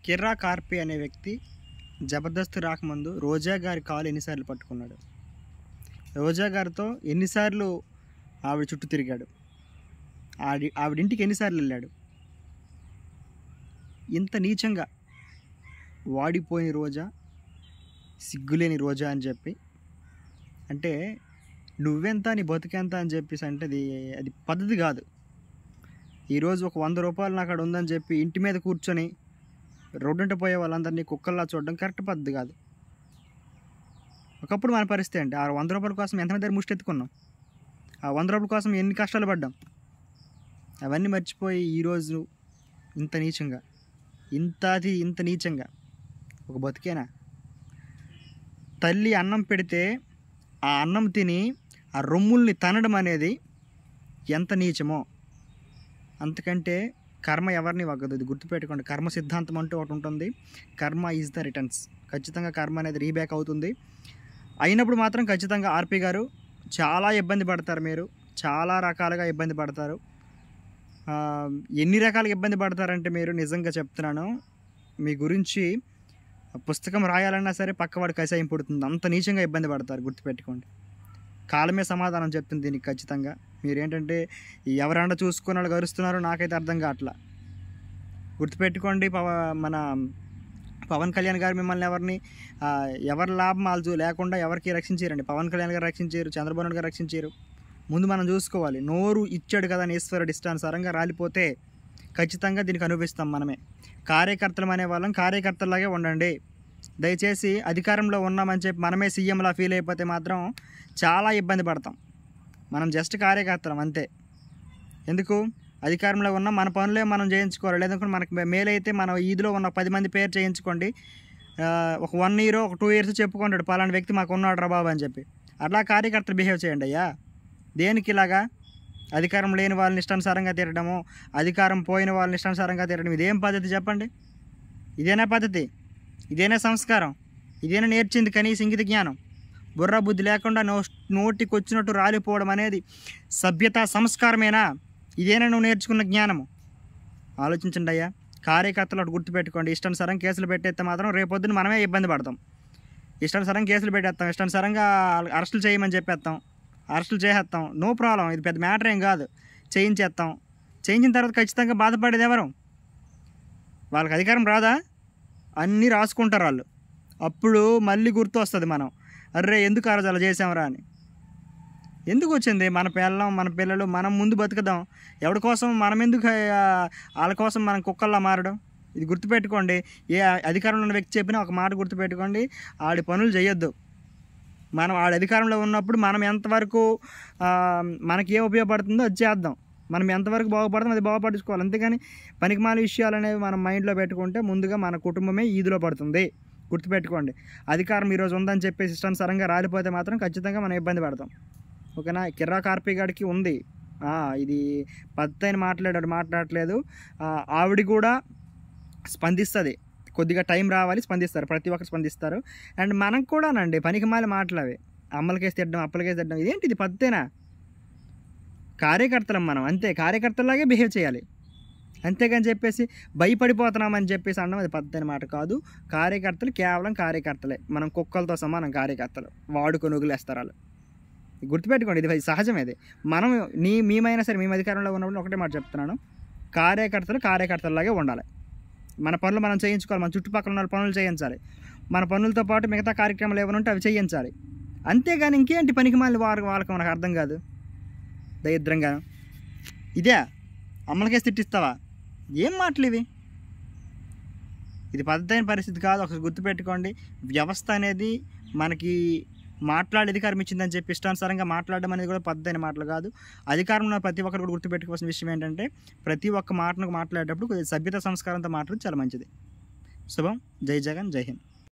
కిర్రా కార్పే అనే వ్యక్తి జబర్దస్త్ రాకముందు రోజా గారి కాలు ఎన్నిసార్లు పట్టుకున్నాడు, రోజా గారితో ఎన్నిసార్లు ఆవిడ చుట్టూ తిరిగాడు, ఆవిడింటికి ఎన్నిసార్లు వెళ్ళాడు. ఇంత నీచంగా వాడిపోయిన రోజా, సిగ్గులేని రోజా అని చెప్పి అంటే నువ్వెంత నీ బతుకెంత అని చెప్పేసి అంటే అది పద్ధతి కాదు. ఈరోజు ఒక 100 రూపాయలు నాకు అక్కడ ఉందని చెప్పి ఇంటి మీద కూర్చొని రోడ్డుంట పోయే వాళ్ళందరినీ కుక్కల్లా చూడడం కరెక్ట్ పద్ధతి కాదు. ఒకప్పుడు మన పరిస్థితి అంటే ఆ 100 రూపాయల కోసం ఎంతమంది దగ్గర ముష్టెత్తుకున్నాం, ఆ 100 రూపాయల కోసం ఎన్ని కష్టాలు పడ్డాం. అవన్నీ మర్చిపోయి ఈరోజు ఇంత నీచంగా, ఇంత నీచంగా ఒక బతికేనా? తల్లి అన్నం పెడితే ఆ అన్నం తిని ఆ రొమ్ముల్ని తనడం అనేది ఎంత నీచమో, అంతకంటే కర్మ ఎవరిని వగ్గదు. ఇది గుర్తుపెట్టుకోండి. కర్మ సిద్ధాంతం అంటూ ఒకటి ఉంటుంది. కర్మ ఈజ్ ద రిటర్న్స్. ఖచ్చితంగా కర్మ అనేది రీబ్యాక్ అవుతుంది. అయినప్పుడు మాత్రం ఖచ్చితంగా ఆర్పి గారు చాలా ఇబ్బంది పడతారు. మీరు చాలా రకాలుగా ఇబ్బంది పడతారు. ఎన్ని రకాలుగా ఇబ్బంది పడతారంటే మీరు నిజంగా చెప్తున్నాను, మీ గురించి పుస్తకం రాయాలన్నా సరే పక్కవాడు కషాయం పుడుతుంది. అంత నీచంగా ఇబ్బంది పడతారు. గుర్తుపెట్టుకోండి. కాలమే సమాధానం చెప్తుంది దీనికి. ఖచ్చితంగా మీరేంటంటే ఎవరండ చూసుకున్న వాళ్ళు గరుస్తున్నారో నాకైతే అర్థం కావట్లా. గుర్తుపెట్టుకోండి, మన పవన్ కళ్యాణ్ గారు మిమ్మల్ని ఎవరి లాభం వాళ్ళు లేకుండా ఎవరికి రక్షించారండి. పవన్ కళ్యాణ్ గారు రక్షించారు, చంద్రబాబు నాయుడు గారు రక్షించారు. ముందు మనం చూసుకోవాలి. నోరు ఇచ్చాడు కదా ఈశ్వరుడు ఇష్టానుసారంగా రాలిపోతే ఖచ్చితంగా దీనికి అనుభవిస్తాం మనమే. కార్యకర్తలు అనే వాళ్ళం కార్యకర్తలాగే ఉండండి. దయచేసి అధికారంలో ఉన్నామని చెప్పి మనమే సీఎంలా ఫీల్ అయిపోతే మాత్రం చాలా ఇబ్బంది పడతాం. మనం జస్ట్ కార్యకర్తలం అంతే. ఎందుకు అధికారంలో ఉన్నాం, మన పనులే మనం చేయించుకోవాలి. లేదంటే మనకు మేలైతే మన ఈదిలో ఉన్న 10 మంది పేరు చేయించుకోండి. ఒక 1 year ఒక 2 years చెప్పుకుంటాడు పలానా వ్యక్తి మాకు ఉన్నాడు రా బాబు అని చెప్పి. అట్లా కార్యకర్తలు బిహేవ్ చేయండి అయ్యా. దేనికి ఇలాగా అధికారం లేని వాళ్ళని ఇష్టానుసారంగా తిరగడము, అధికారం పోయిన వాళ్ళని ఇష్టానుసారంగా తిరగడం, ఇదేం పద్ధతి చెప్పండి? ఇదేనా పద్ధతి? ఇదేనా సంస్కారం? ఇదేనా నేర్చింది కనీస ఇంగిత జ్ఞానం? బుర్ర బుద్ధి లేకుండా నోటికి వచ్చినట్టు రాలిపోవడం అనేది సభ్యత సంస్కారమేనా? ఇదేనా నువ్వు నేర్చుకున్న జ్ఞానము? ఆలోచించండి అయ్యా. కార్యకర్తలు అటు గుర్తుపెట్టుకోండి. ఇష్టానుసారం కేసులు పెట్టేస్తే మాత్రం రేపొద్దున మనమే ఇబ్బంది పడతాం. ఇష్టానుసారం కేసులు పెట్టేస్తాం, ఇష్టానుసారంగా అరెస్టులు చేయమని చెప్పేస్తాం, అరెస్టులు చేసేస్తాం. నో ప్రాబ్లం, ఇది పెద్ద మ్యాటర్ ఏం కాదు. చేయించేస్తాం. చేయించిన తర్వాత ఖచ్చితంగా బాధపడేది ఎవరు? వాళ్ళకి అధికారం రాదా? అన్నీ రాసుకుంటారు వాళ్ళు. అప్పుడు మళ్ళీ గుర్తు వస్తుంది మనం, అర్రే ఎందుకు ఆ రోజు అలా చేసామరా అని. ఎందుకు వచ్చింది? మన పిల్లం మన పిల్లలు మనం ముందు బతుకుదాం. ఎవరి కోసం మనం ఎందుకు వాళ్ళ కోసం మనం కుక్కల్లా మారడం? ఇది గుర్తుపెట్టుకోండి. ఏ అధికారంలో ఉన్న వ్యక్తి చెప్పినా ఒక మాట గుర్తుపెట్టుకోండి, ఆడి పనులు చేయొద్దు. మనం ఆడి అధికారంలో ఉన్నప్పుడు మనం ఎంతవరకు మనకి ఏ ఉపయోగపడుతుందో అది చేద్దాం. మనం ఎంతవరకు బాగుపడతాం అది బాగుపడుచుకోవాలి. అంతేగాని పనికిమాల విషయాలు అనేవి మనం మైండ్లో పెట్టుకుంటే ముందుగా మన కుటుంబమే ఈదులో పడుతుంది. గుర్తుపెట్టుకోండి. అధికారం ఈరోజు ఉందని చెప్పేసి ఇష్టానుసారంగా రాలిపోతే మాత్రం ఖచ్చితంగా మనం ఇబ్బంది పడతాం. ఓకేనా? కిర్రా కార్పే గారికి ఉంది ఇది పద్ధతి మాట్లాడట్లేదు. ఆవిడ కూడా స్పందిస్తుంది. కొద్దిగా టైం రావాలి, స్పందిస్తారు. ప్రతి ఒక్కరు స్పందిస్తారు. అండ్ మనం కూడానండి పనికిమాల మాటలు అవి అమ్మలకేసి తిట్టడం అప్పలకేసి తిట్టడం ఇదేంటి? ఇది పద్ధతేనా? కార్యకర్తలం మనం, అంతే. కార్యకర్తలాగే బిహేవ్ చేయాలి. అంతేగాని చెప్పేసి భయపడిపోతున్నామని చెప్పేసి అనడం అది పద్ధతి మాట కాదు. కార్యకర్తలు కేవలం కార్యకర్తలే. మనం కుక్కలతో సమానం కార్యకర్తలు. వాడుకొని వదిలేస్తారు వాళ్ళు. గుర్తుపెట్టుకోండి, ఇది సహజం. ఇది మనం మేమైనా సరే మేము అధికారంలో ఉన్నప్పుడు ఒకటే మాట చెప్తున్నాను, కార్యకర్తలు కార్యకర్తలాగే ఉండాలి. మన పనులు మనం చేయించుకోవాలి. మన చుట్టుపక్కల ఉన్న పనులు చేయించాలి. మన పనులతో పాటు మిగతా కార్యక్రమాలు ఏమైనా ఉంటే అవి చేయించాలి. అంతేగాని ఇంకేంటి పనికి మళ్ళీ వాళ్ళకి మనకు అర్థం కాదు. దరిద్రంగా ఇదే అమ్మలకేసి తిట్టిస్తావా? ఏం మాటలు ఇవి? ఇది పద్ధతైన పరిస్థితి కాదు. ఒకసారి గుర్తుపెట్టుకోండి. వ్యవస్థ అనేది మనకి మాట్లాడే అధికారం ఇచ్చిందని చెప్పి ఇష్టానుసారంగా మాట్లాడడం అనేది కూడా పద్ధతైన మాటలు కాదు. అధికారంలో ప్రతి ఒక్కరు కూడా గుర్తుపెట్టుకోవాల్సిన విషయం ఏంటంటే ప్రతి ఒక్క మాటను మాట్లాడేటప్పుడు సభ్యత సంస్కారంతో మాట్లాడడం చాలా మంచిది. శుభం. జై జగన్, జై హింద్.